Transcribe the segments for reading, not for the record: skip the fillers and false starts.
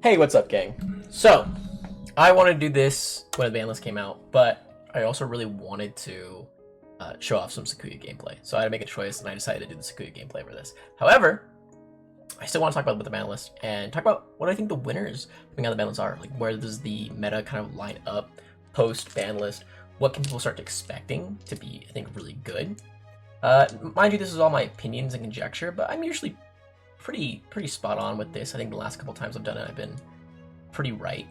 Hey, what's up, gang? So, I wanted to do this when the banlist came out, but I also really wanted to show off some Sakuya gameplay. So I had to make a choice, and I decided to do the Sakuya gameplay for this. However, I still want to talk about the banlist and talk about what I think the winners coming out of the banlist are. Like, where does the meta kind of line up post-banlist? What can people start expecting to be, I think, really good? Mind you, this is all my opinions and conjecture, but I'm usually pretty spot on with this. I think the last couple times I've done it, I've been pretty right.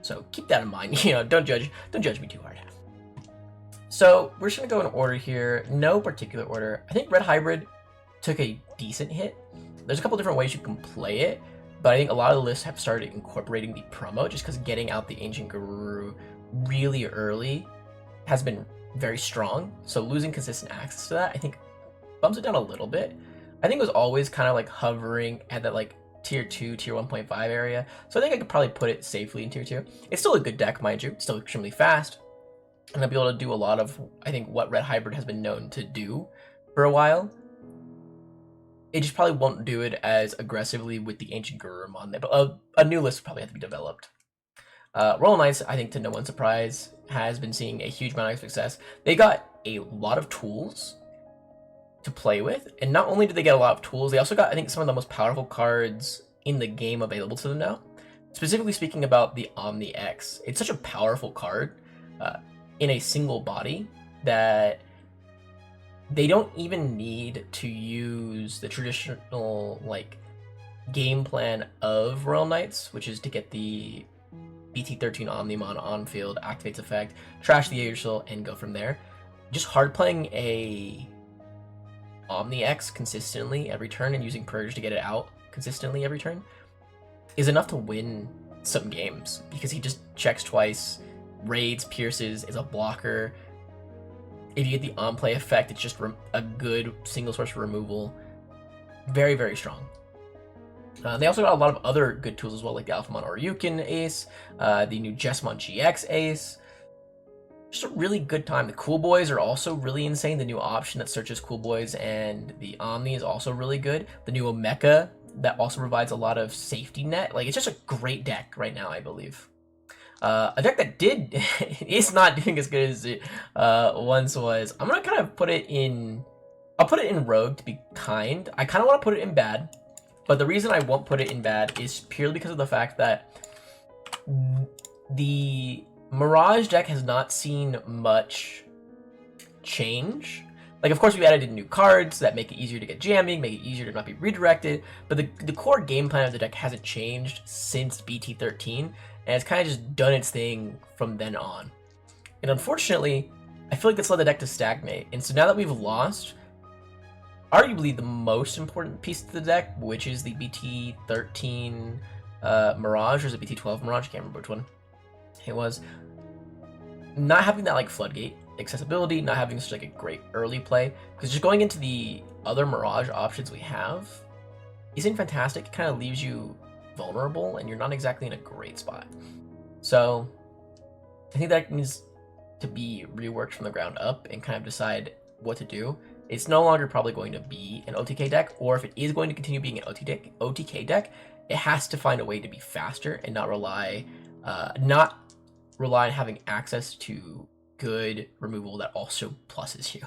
So keep that in mind. Don't judge me too hard. So we're just gonna go in order here, no particular order. I think Red Hybrid took a decent hit. There's a couple different ways you can play it, but I think a lot of the lists have started incorporating the promo just because getting out the Ancient Guru really early has been very strong. So losing consistent access to that, I think, bumps it down a little bit. I think it was always kind of like hovering at that like tier 2, tier 1.5 area. So I think I could probably put it safely in tier 2. It's still a good deck, mind you. It's still extremely fast. And I'll be able to do a lot of, I think, what Red Hybrid has been known to do for a while. It just probably won't do it as aggressively with the Ancient Guru on there. But a new list will probably have to be developed. Royal Knights, I think to no one's surprise, has been seeing a huge amount of success. They got a lot of tools to play with, and not only did they get a lot of tools, they also got, I think, some of the most powerful cards in the game available to them now. Specifically speaking about the Omni X, it's such a powerful card in a single body that they don't even need to use the traditional like game plan of Royal Knights, which is to get the BT13 Omnimon on field, activates effect, trash the Aegir, and go from there. Just hard playing a Omni X consistently every turn and using Purge to get it out consistently every turn is enough to win some games because he just checks twice, raids, pierces, is a blocker. If you get the on-play effect, it's just a good single source removal. Very, very strong. They also got a lot of other good tools as well, like the Alphamon Oryukin Ace, the new Jessamon GX Ace. Just a really good time. The Cool Boys are also really insane. The new option that searches Cool Boys and the Omni is also really good. The new Omeka that also provides a lot of safety net. Like, it's just a great deck right now, I believe. A deck that is not doing as good as it once was. I'm gonna kind of put it in. I'll put it in Rogue to be kind. I kind of want to put it in bad, but the reason I won't put it in bad is purely because of the fact that the Mirage deck has not seen much change. Like, of course, we've added in new cards that make it easier to get jamming, make it easier to not be redirected, but the core game plan of the deck hasn't changed since BT13, and it's kind of just done its thing from then on. And unfortunately, I feel like that's led the deck to stagnate. And so now that we've lost arguably the most important piece to the deck, which is the BT13 Mirage, or is it BT12 Mirage? I can't remember which one it was. Not having that like floodgate accessibility, not having such like a great early play, because just going into the other Mirage options we have isn't fantastic. It kind of leaves you vulnerable and you're not exactly in a great spot. So I think that needs to be reworked from the ground up and kind of decide what to do. It's no longer probably going to be an OTK deck, or if it is going to continue being an OTK deck, it has to find a way to be faster and not rely on having access to good removal that also pluses you.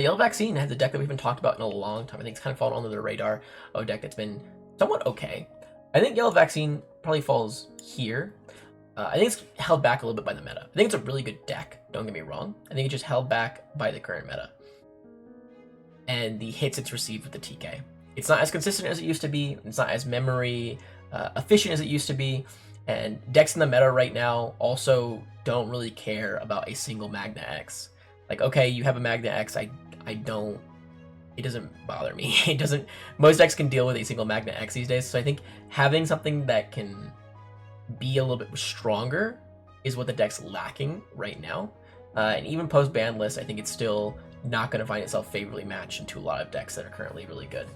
Yellow Vaccine has a deck that we've been talked about in a long time. I think it's kind of fallen under the radar of a deck that's been somewhat okay. I think Yellow Vaccine probably falls here. I think it's held back a little bit by the meta. I think it's a really good deck, don't get me wrong. I think it's just held back by the current meta and the hits it's received with the TK. It's not as consistent as it used to be. It's not as memory efficient as it used to be. And decks in the meta right now also don't really care about a single Magna X. Like, okay, you have a Magna X, it doesn't bother me. Most decks can deal with a single Magna X these days, so I think having something that can be a little bit stronger is what the deck's lacking right now. And even post-ban list, I think it's still not going to find itself favorably matched into a lot of decks that are currently really good.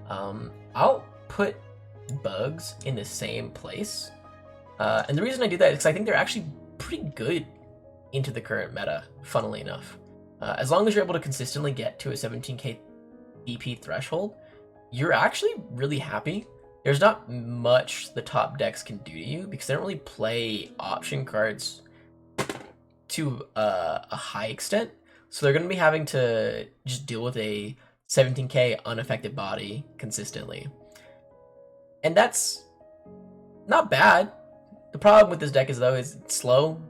I'll put Bugs in the same place. And the reason I do that is because I think they're actually pretty good into the current meta, funnily enough. As long as you're able to consistently get to a 17k DP threshold, you're actually really happy there's not much the top decks can do to you because they don't really play option cards to a high extent. So they're going to be having to just deal with a 17k unaffected body consistently. And that's not bad. The problem with this deck is though is it's slow.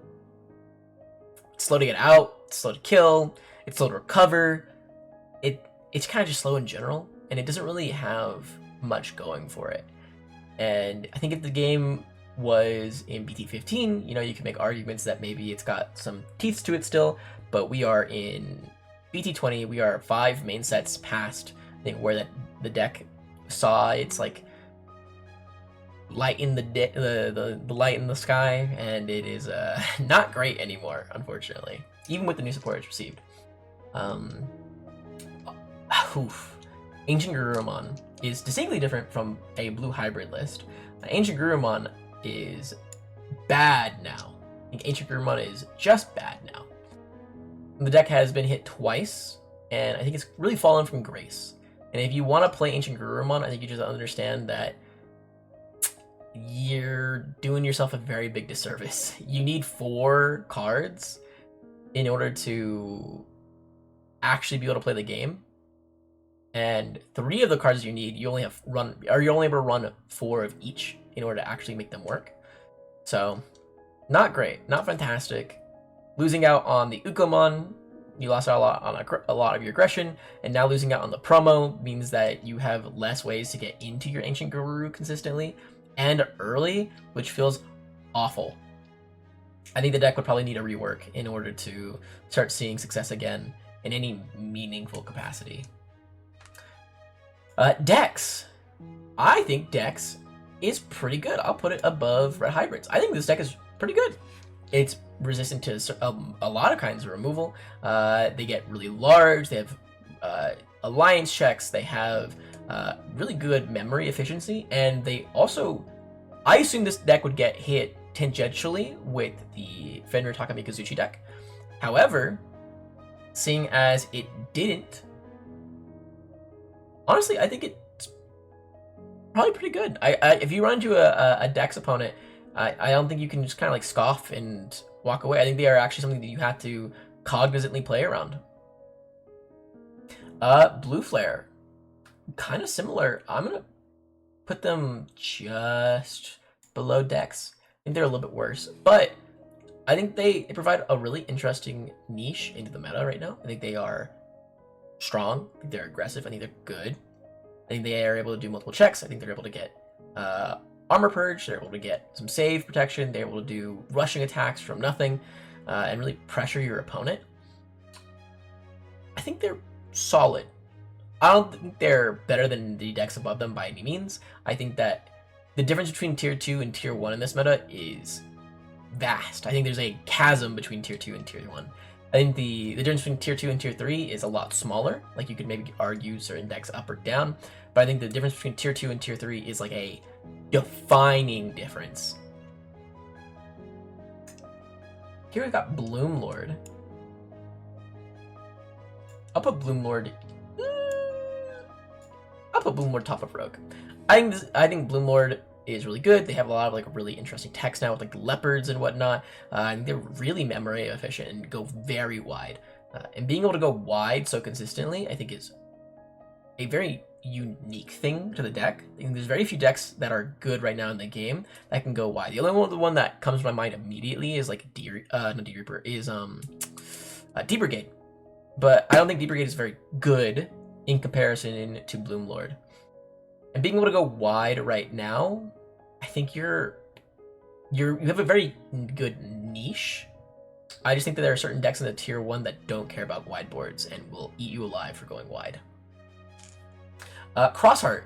It's slow to get out, it's slow to kill, it's slow to recover. It's kind of just slow in general, and it doesn't really have much going for it. And I think if the game was in BT15, you know, you can make arguments that maybe it's got some teeth to it still, but we are in BT20, we are 5 main sets past, I think, where the deck saw its like light in the light in the sky, and it is not great anymore, unfortunately, even with the new support it's received. Ancient Garurumon is distinctly different from a blue hybrid list. Ancient Garurumon is bad now. I think Ancient Garurumon is just bad now. The deck has been hit twice, and I think it's really fallen from grace. And if you want to play Ancient Garurumon, I think you just understand that you're doing yourself a very big disservice. You need 4 cards in order to actually be able to play the game. And 3 of the cards you need, you're only able to run 4 of each in order to actually make them work. So, not great, not fantastic. Losing out on the Ukomon, you lost out a lot of your aggression, and now losing out on the promo means that you have less ways to get into your Ancient Guru consistently and early, which feels awful. I think the deck would probably need a rework in order to start seeing success again in any meaningful capacity. Dex. I think Dex is pretty good. I'll put it above Red Hybrids. I think this deck is pretty good. It's resistant to a lot of kinds of removal. They get really large. They have alliance checks. They have really good memory efficiency. And they also... I assume this deck would get hit tangentially with the Fenrir Takamikazuchi deck. However, seeing as it didn't, honestly, I think it's probably pretty good. If you run into a Dex opponent, I don't think you can just kind of like scoff and walk away. I think they are actually something that you have to cognizantly play around. Blue Flare, kind of similar. I'm gonna put them just below Dex. I think they're a little bit worse, but I think they provide a really interesting niche into the meta right now. I think they are strong. I think they're aggressive. I think they're good. I think they are able to do multiple checks. I think they're able to get armor purge. They're able to get some save protection. They're able to do rushing attacks from nothing and really pressure your opponent. I think they're solid. I don't think they're better than the decks above them by any means. I think that the difference between tier 2 and tier 1 in this meta is vast. I think there's a chasm between tier 2 and tier 1. I think the difference between tier 2 and tier 3 is a lot smaller. Like, you could maybe argue certain decks up or down, but I think the difference between tier 2 and tier 3 is like a defining difference. Here we got Bloom Lord. I'll put Bloom Lord top of Rogue. I think Bloom Lord is really good. They have a lot of like really interesting text now with like leopards and whatnot. I think they're really memory efficient and go very wide. And being able to go wide so consistently, I think, is a very unique thing to the deck. I think there's very few decks that are good right now in the game that can go wide. The only one that comes to my mind immediately is like Deep Brigade. But I don't think Deep Brigade is very good in comparison to Bloom Lord. And being able to go wide right now, I think you have a very good niche. I just think that there are certain decks in the tier 1 that don't care about wide boards and will eat you alive for going wide. Crossheart.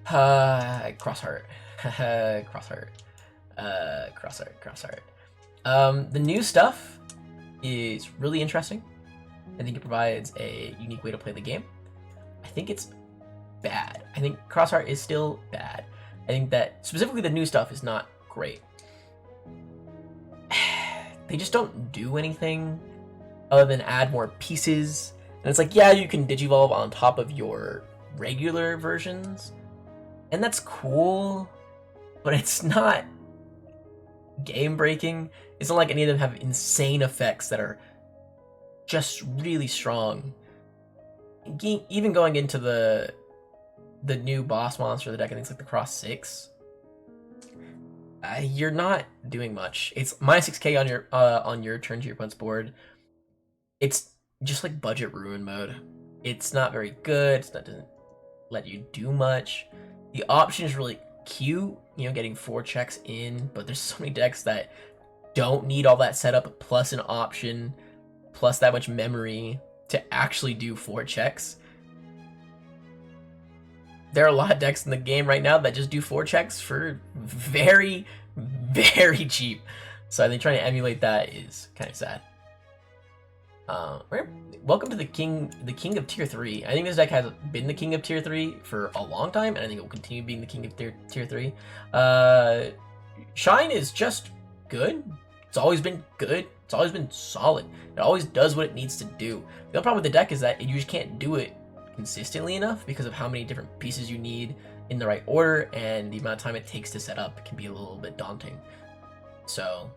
Crossheart. The new stuff is really interesting. I think it provides a unique way to play the game. I think it's bad. I think Crossheart is still bad. I think that specifically the new stuff is not great. They just don't do anything other than add more pieces. And it's like, yeah, you can digivolve on top of your regular versions. And that's cool, but it's not game breaking. It's not like any of them have insane effects that are just really strong. Even going into the new boss monster of the deck, I think it's like the Cross 6. You're not doing much. It's -6k on your turn to your opponent's board. It's just like budget ruin mode. It's not very good. It doesn't let you do much. The option is really cute, you know, getting 4 checks in, but there's so many decks that don't need all that setup plus an option plus that much memory to actually do 4 checks. There are a lot of decks in the game right now that just do 4 checks for very, very cheap. So I think trying to emulate that is kind of sad. Welcome to the king of tier 3. I think this deck has been the king of tier 3 for a long time, and I think it will continue being the king of tier 3. Shine is just good. It's always been good. It's always been solid. It always does what it needs to do. The only problem with the deck is that you just can't do it consistently enough because of how many different pieces you need in the right order, and the amount of time it takes to set up can be a little bit daunting. So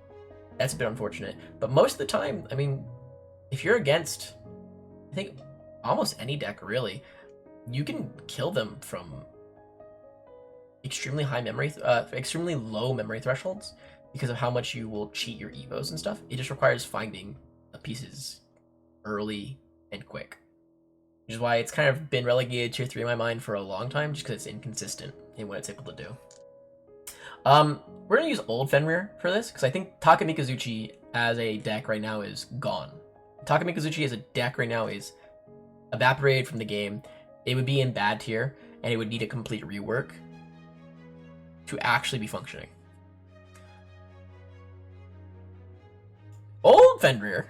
that's a bit unfortunate. But most of the time, I mean, if you're against, I think, almost any deck really, you can kill them from extremely low memory thresholds because of how much you will cheat your evos and stuff. It just requires finding the pieces early and quick, which is why it's kind of been relegated to tier 3 in my mind for a long time, just because it's inconsistent in what it's able to do. We're gonna use Old Fenrir for this because I think Takamikazuchi as a deck right now is gone. Takamikazuchi as a deck right now is evaporated from the game. It would be in bad tier, and it would need a complete rework to actually be functioning. Old Fenrir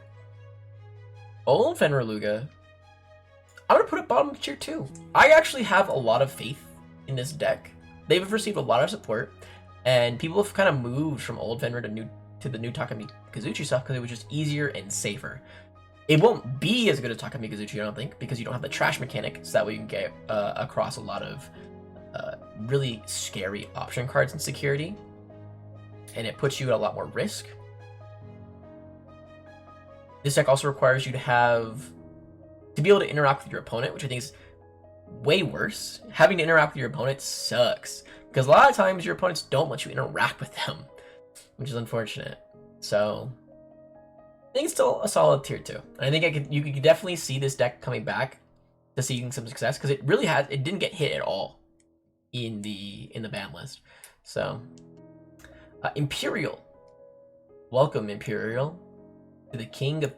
Luga, I'm gonna put it bottom of tier 2. I actually have a lot of faith in this deck. They've received a lot of support, and people have kind of moved from Old Fenrir to the new Takamikazuchi stuff because it was just easier and safer. It won't be as good as Takamikazuchi, I don't think, because you don't have the trash mechanic, so that way you can get across a lot of really scary option cards in security, and it puts you at a lot more risk. This deck also requires you to be able to interact with your opponent, which I think is way worse. Having to interact with your opponent sucks, because a lot of times your opponents don't want you to interact with them, which is unfortunate. So I think it's still a solid tier 2. And I think you could definitely see this deck coming back to seeing some success, because it didn't get hit at all in the ban list. So Imperial. Welcome, Imperial, to the king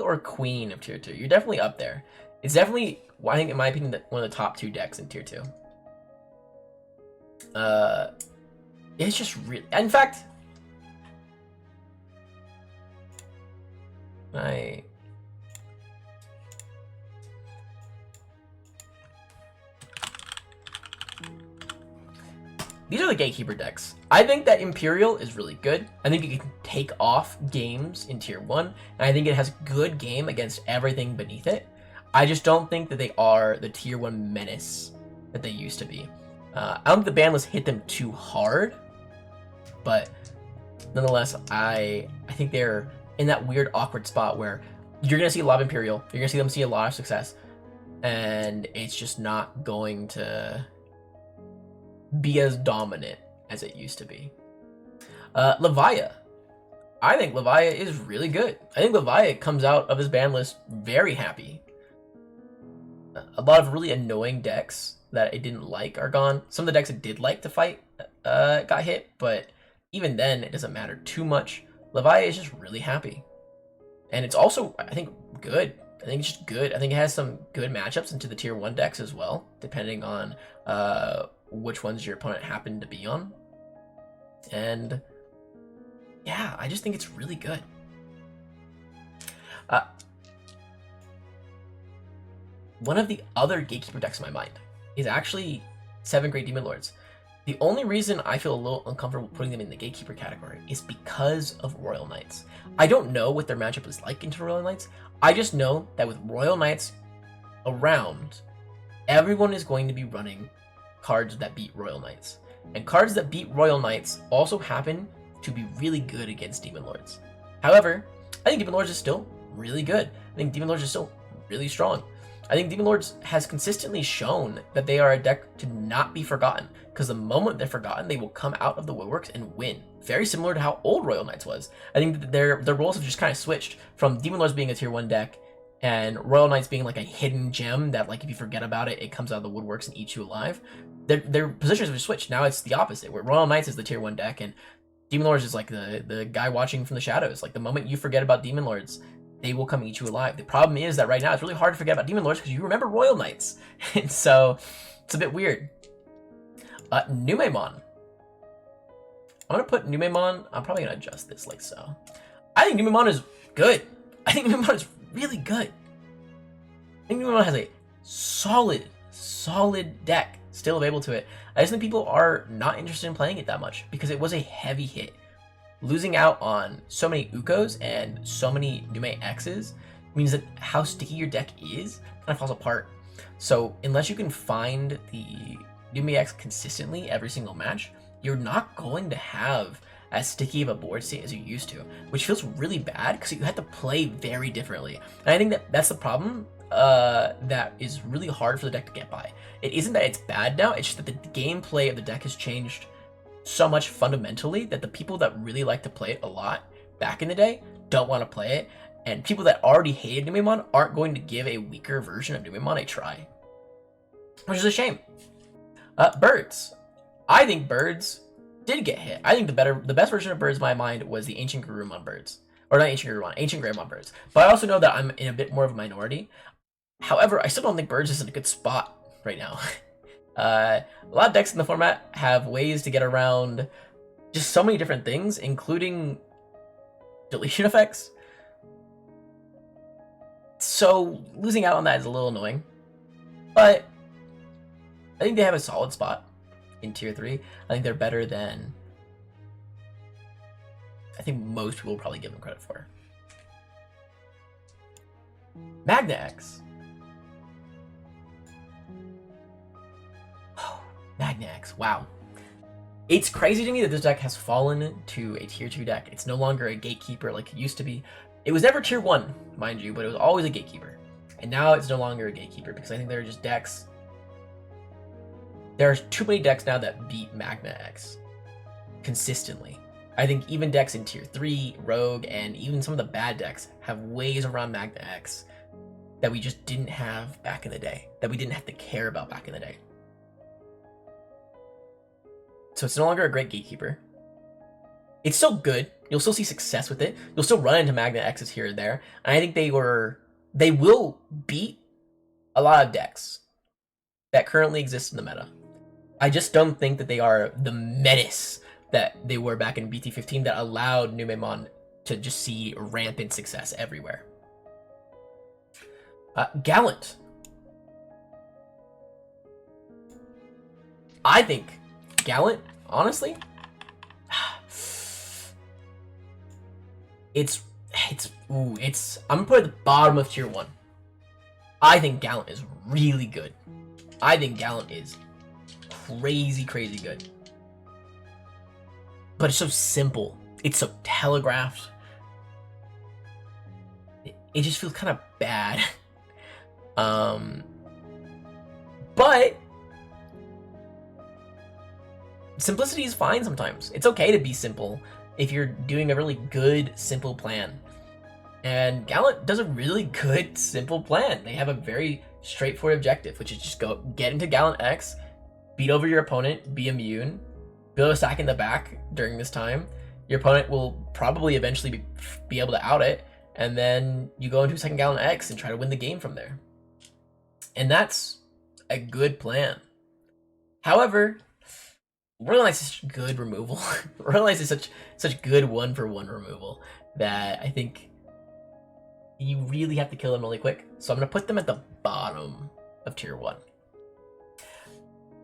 or queen of tier 2. You're definitely up there. It's definitely, I think, in my opinion, one of the top 2 decks in tier 2. It's just really, in fact, these are the Gatekeeper decks. I think that Imperial is really good. I think it can take off games in tier 1, and I think it has good game against everything beneath it. I just don't think that they are the tier 1 menace that they used to be. I don't think the ban list hit them too hard, but nonetheless, I think they're in that weird, awkward spot where you're going to see a lot of Imperial, you're going to see them see a lot of success, and it's just not going to be as dominant as it used to be. Levia. I think Levia is really good. I think Levia comes out of his ban list very happy. A lot of really annoying decks that it didn't like are gone. Some of the decks it did like to fight got hit, but even then it doesn't matter too much. Levia is just really happy. And it's also, I think, good. I think it's just good. I think it has some good matchups into the tier 1 decks as well, depending on which ones your opponent happened to be on. And yeah, I just think it's really good. One of the other Gatekeeper decks in my mind is actually 7 Great Demon Lords. The only reason I feel a little uncomfortable putting them in the Gatekeeper category is because of Royal Knights. I don't know what their matchup is like into Royal Knights. I just know that with Royal Knights around, everyone is going to be running cards that beat Royal Knights. And cards that beat Royal Knights also happen to be really good against Demon Lords. However, I think Demon Lords is still really good. I think Demon Lords is still really strong. I think Demon Lords has consistently shown that they are a deck to not be forgotten, because the moment they're forgotten, they will come out of the woodworks and win. Very similar to how old Royal Knights was. I think that their roles have just kind of switched from Demon Lords being a tier 1 deck and Royal Knights being like a hidden gem that, like, if you forget about it, it comes out of the woodworks and eats you alive. Their positions have switched. Now it's the opposite, where Royal Knights is the tier 1 deck and Demon Lords is like the guy watching from the shadows. Like, the moment you forget about Demon Lords, they will come eat you alive. The problem is that right now it's really hard to forget about Demon Lords because you remember Royal Knights. And so it's a bit weird. Numemon. I'm going to put Numemon. I'm probably going to adjust this like so. I think Numemon is good. I think Numemon is really good. I think Numemon has a solid deck still available to it. I just think people are not interested in playing it that much because it was a heavy hit. Losing out on so many Ukos and so many Nume X's means that how sticky your deck is kind of falls apart. So unless you can find the Nume X consistently every single match, you're not going to have as sticky of a board state as you used to, which feels really bad because you have to play very differently. And I think that that's the problem that is really hard for the deck to get by. It isn't that it's bad now, it's just that the gameplay of the deck has changed so much fundamentally that the people that really like to play it a lot back in the day don't want to play it, and people that already hated Numemon aren't going to give a weaker version of Numemon a try, which is a shame. Birds. I think Birds did get hit. I think the best version of Birds in my mind was the Ancient Garurumon Birds. Or not Ancient Garurumon, Ancient Greymon Birds. But I also know that I'm in a bit more of a minority. However, I still don't think Birds is in a good spot right now. A lot of decks in the format have ways to get around just so many different things, including deletion effects. So losing out on that is a little annoying. But I think they have a solid spot in tier 3. I think they're better than I think most people will probably give them credit for. Magna X. Magna X, wow. It's crazy to me that this deck has fallen to a tier 2 deck. It's no longer a gatekeeper like it used to be. It was never tier 1, mind you, but it was always a gatekeeper. And now it's no longer a gatekeeper because I think there are just decks. There's too many decks now that beat Magna X consistently. I think even decks in tier 3, Rogue, and even some of the bad decks have ways around Magna X that we just didn't have back in the day, that we didn't have to care about back in the day. So it's no longer a great gatekeeper. It's still good. You'll still see success with it. You'll still run into Magna X's here and there. And I think they will beat a lot of decks that currently exist in the meta. I just don't think that they are the menace that they were back in BT15 that allowed Numemon to just see rampant success everywhere. Gallant. I think Gallant, honestly, I'm gonna put it at the bottom of tier 1. I think Gallant is really good. I think Gallant is crazy good. But it's so simple. It's so telegraphed. It just feels kind of bad. But simplicity is fine sometimes. It's okay to be simple if you're doing a really good, simple plan. And Gallant does a really good, simple plan. They have a very straightforward objective, which is just get into Gallant X, beat over your opponent, be immune, build a stack in the back during this time. Your opponent will probably eventually be able to out it, and then you go into second Gallant X and try to win the game from there. And that's a good plan. However, Royal Knights is such good removal. Royal Knights is such good 1-for-1 removal that I think you really have to kill them really quick. So I'm gonna put them at the bottom of tier 1.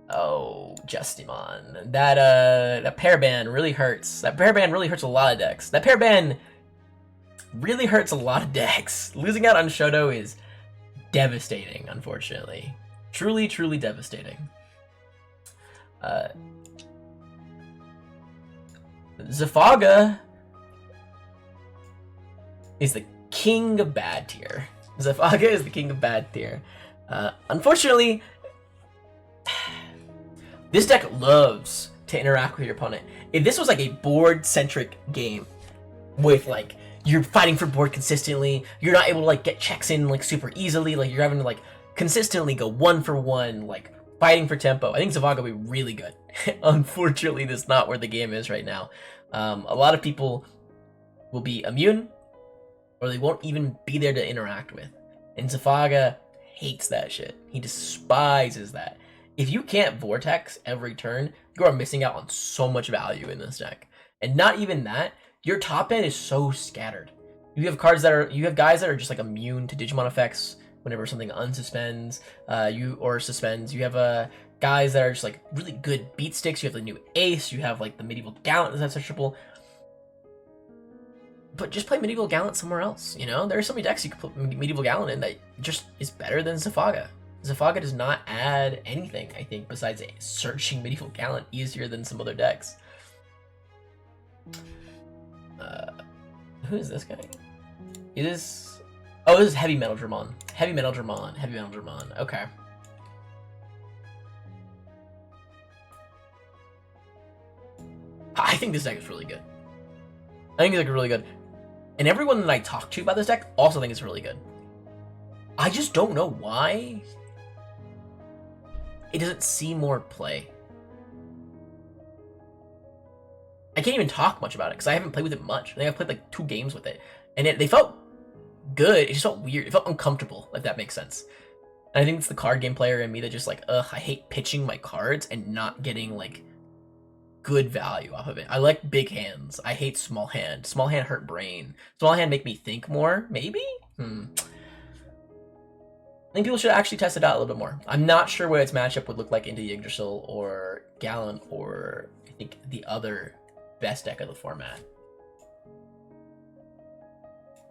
Oh, Justimon. That pair ban really hurts. That pair ban really hurts a lot of decks. That pair ban really hurts a lot of decks. Losing out on Shoto is devastating, unfortunately. Truly devastating. Zafaga is the king of bad tier. Zafaga is the king of bad tier. Unfortunately, this deck loves to interact with your opponent. If this was like a board-centric game with like you're fighting for board consistently, you're not able to like get checks in like super easily, like you're having to like consistently go 1-for-1, like fighting for tempo, I think Zafaga would be really good. Unfortunately, that's not where the game is right now. A lot of people will be immune, or they won't even be there to interact with. And Zafaga hates that shit. He despises that. If you can't Vortex every turn, you are missing out on so much value in this deck. And not even that, your top end is so scattered. You have guys that are just like immune to Digimon effects whenever something unsuspends, or suspends. You have guys that are just like really good beat sticks. You have the new Ace. You have like the Medieval Gallant that's searchable. But just play Medieval Gallant somewhere else. You know, there are so many decks you could put Medieval Gallant in that just is better than Zafaga. Zafaga does not add anything, I think, besides searching Medieval Gallant easier than some other decks. Who is this guy? It is... Oh, this is Heavy Metal Dramon. Heavy Metal Dramon. Heavy Metal Dramon. Okay. I think this deck is really good. I think it's like really good. And everyone that I talk to about this deck also think it's really good. I just don't know why it doesn't see more play. I can't even talk much about it because I haven't played with it much. I think I've played like 2 games with it. And they felt good. It just felt weird. It felt uncomfortable, if that makes sense. And I think it's the card game player in me that just like, I hate pitching my cards and not getting like good value off of it. I like big hands. I hate small hand. Small hand hurt brain. Small hand make me think more, maybe? I think people should actually test it out a little bit more. I'm not sure what its matchup would look like into Yggdrasil or Gallant or I think the other best deck of the format.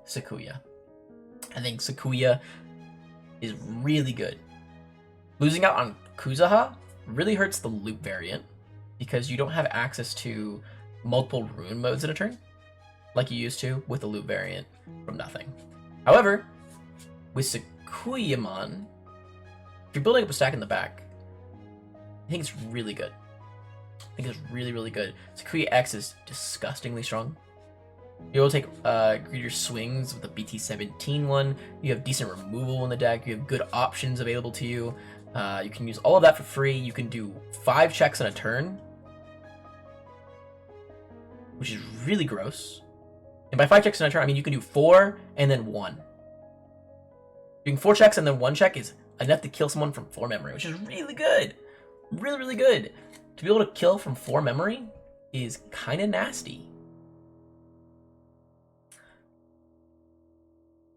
Sakuya. I think Sakuya is really good. Losing out on Kuzaha really hurts the loop variant because you don't have access to multiple rune modes in a turn like you used to with the loop variant from nothing. However, with Sakuyamon, if you're building up a stack in the back, I think it's really good. I think it's really, really good. Sakuya X is disgustingly strong. You'll take greater swings with the BT17 one. You have decent removal in the deck. You have good options available to you. You can use all of that for free. You can do 5 checks in a turn, which is really gross. And by 5 checks in a turn, I mean you can do 4 and then 1. Doing 4 checks and then 1 check is enough to kill someone from 4 memory, which is really good. Really, really good. To be able to kill from 4 memory is kind of nasty.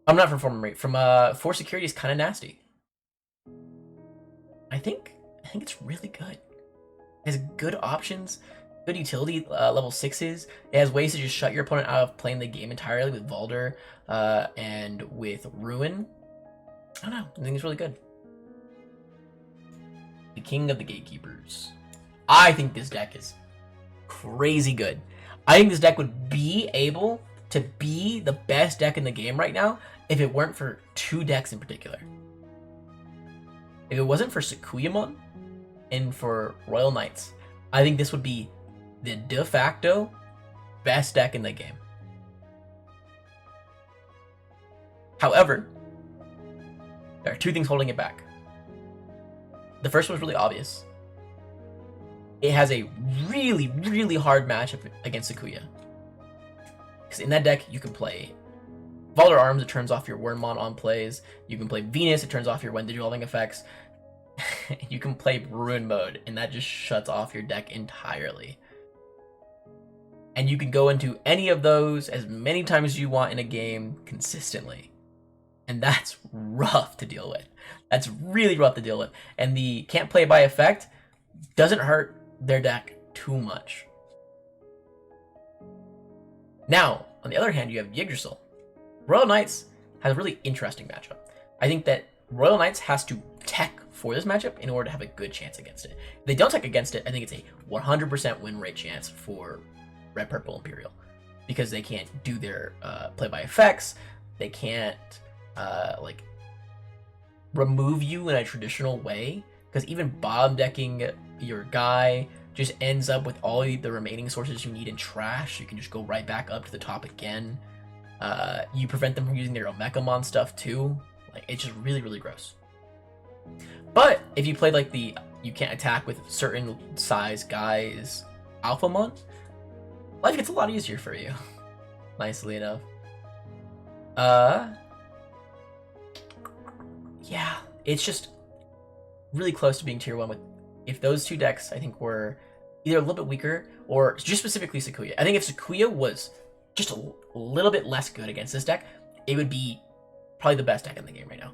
I'm not from 4 memory. From 4 security is kind of nasty. I think it's really good. It has good options, good utility level 6s. It has ways to just shut your opponent out of playing the game entirely with Valder and with Ruin. I don't know. I think it's really good. The King of the Gatekeepers. I think this deck is crazy good. I think this deck would be able to be the best deck in the game right now if it weren't for 2 decks in particular. If it wasn't for Sakuyamon and for Royal Knights, I think this would be the de facto best deck in the game. However, there are 2 things holding it back. The first one's really obvious. It has a really, really hard matchup against Sakuya. Because in that deck, you can play Valor Arms, it turns off your Wormmon on plays. You can play Venus, it turns off your when Digivolving effects. You can play Ruin mode, and that just shuts off your deck entirely. And you can go into any of those as many times as you want in a game consistently. And that's rough to deal with. That's really rough to deal with. And the can't play by effect doesn't hurt their deck too much. Now, on the other hand, you have Yggdrasil. Royal Knights has a really interesting matchup. I think that Royal Knights has to tech for this matchup in order to have a good chance against it. If they don't tech against it, I think it's a 100% win rate chance for Red Purple Imperial, because they can't do their play by effects. They can't like remove you in a traditional way, because even bomb decking your guy just ends up with all the remaining sources you need in trash. You can just go right back up to the top again. You prevent them from using their Omecamon stuff too. Like, it's just really, really gross. But if you play like the you can't attack with certain size guys Alphamon, life gets a lot easier for you. Nicely enough. Yeah, it's just really close to being tier 1 with, if those two decks I think were either a little bit weaker or just specifically Sakuya. I think if Sakuya was just a little bit less good against this deck, it would be probably the best deck in the game right now.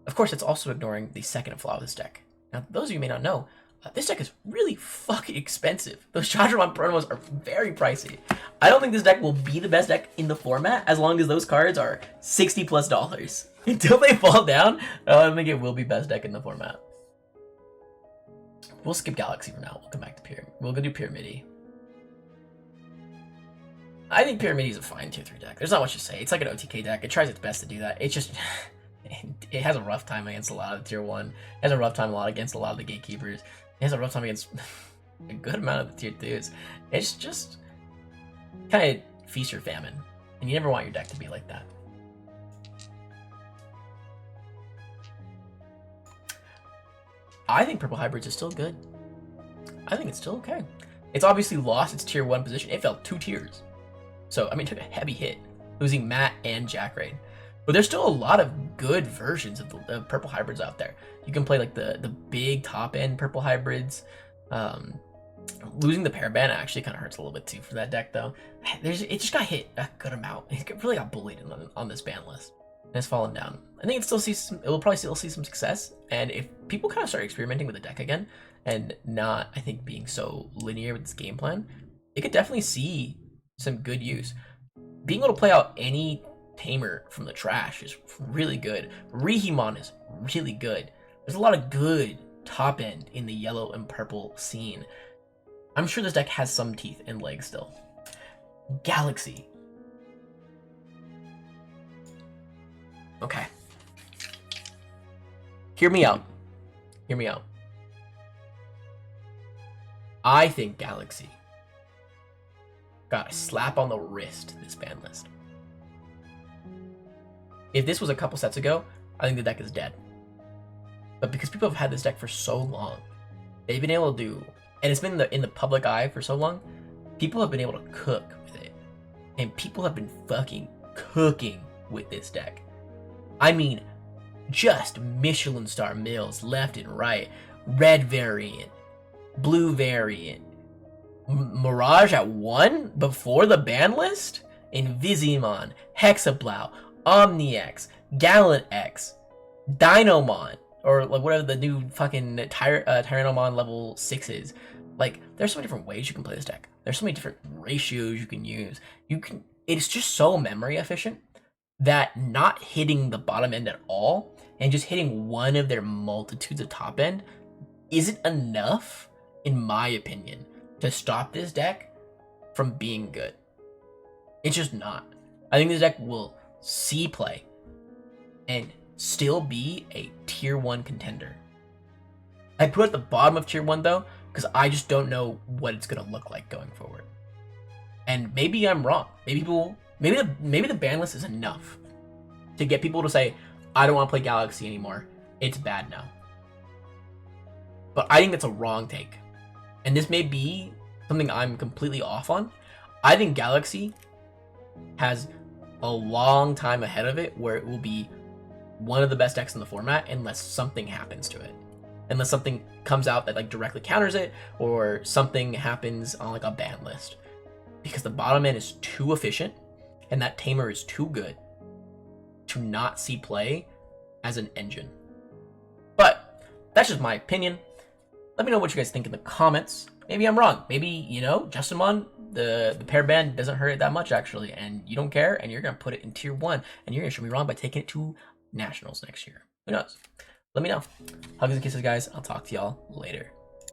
Of course, it's also ignoring the second flaw of this deck. Now, those of you may not know, this deck is really fucking expensive. Those Chadramon promos are very pricey. I don't think this deck will be the best deck in the format as long as those cards are $60+ Until they fall down, I think it will be best deck in the format. We'll skip Galaxy for now. We'll come back to Pyramid. We'll go do Pyramidi. I think Pyramidi is a fine tier 3 deck. There's not much to say. It's like an OTK deck. It tries its best to do that. It just... it has a rough time against a lot of tier 1. It has a rough time against a lot of the gatekeepers. It has a rough time against a good amount of the tier 2s. It's just kind of feast or famine. And you never want your deck to be like that. I think Purple Hybrids is still good. I think it's still okay. It's obviously lost its tier 1 position. It fell 2 tiers. So, I mean, it took a heavy hit, losing Matt and Jackraid. But there's still a lot of good versions of the Purple Hybrids out there. You can play like the big top end Purple Hybrids. Losing the Parabana actually kind of hurts a little bit too for that deck though. It just got hit a good amount. It really got bullied on this ban list. And it's fallen down. I think it will probably still see some success. And if people kind of start experimenting with the deck again and not, I think, being so linear with this game plan, it could definitely see some good use. Being able to play out any Tamer from the trash is really good. Rihimon is really good. There's a lot of good top end in the yellow and purple scene. I'm sure this deck has some teeth and legs still. Galaxy. Okay. Hear me out. Hear me out. I think Galaxy got a slap on the wrist this ban list. If this was a couple sets ago, I think the deck is dead. But because people have had this deck for so long, they've been able to do, and it's been in the public eye for so long, people have been able to cook with it. And people have been fucking cooking with this deck. I mean, just Michelin star mills left and right. Red variant, blue variant, Mirage at 1 before the ban list? Invisimon, Hexablow, OmniX, Gallant X, Dinomon, or like whatever the new fucking Tyrannomon level 6 is. Like, there's so many different ways you can play this deck. There's so many different ratios you can use. It's just so memory efficient that not hitting the bottom end at all and just hitting one of their multitudes of top end isn't enough, in my opinion, to stop this deck from being good. It's just not. I think this deck will see play and still be a tier 1 contender. I put it at the bottom of tier 1 though, because I just don't know what it's gonna look like going forward. And maybe I'm wrong. Maybe the ban list is enough to get people to say, I don't want to play Galaxy anymore. It's bad now. But I think that's a wrong take. And this may be something I'm completely off on. I think Galaxy has a long time ahead of it where it will be one of the best decks in the format unless something happens to it. Unless something comes out that like directly counters it, or something happens on like a ban list. Because the bottom end is too efficient and that Tamer is too good to not see play as an engine. But that's just my opinion. Let me know what you guys think in the comments. Maybe I'm wrong. Maybe, you know, Justimon, the pair ban doesn't hurt it that much actually, and you don't care, and you're gonna put it in tier 1, and you're gonna show me wrong by taking it to nationals next year. Who knows? let me know. Hugs and kisses, guys. I'll talk to y'all later.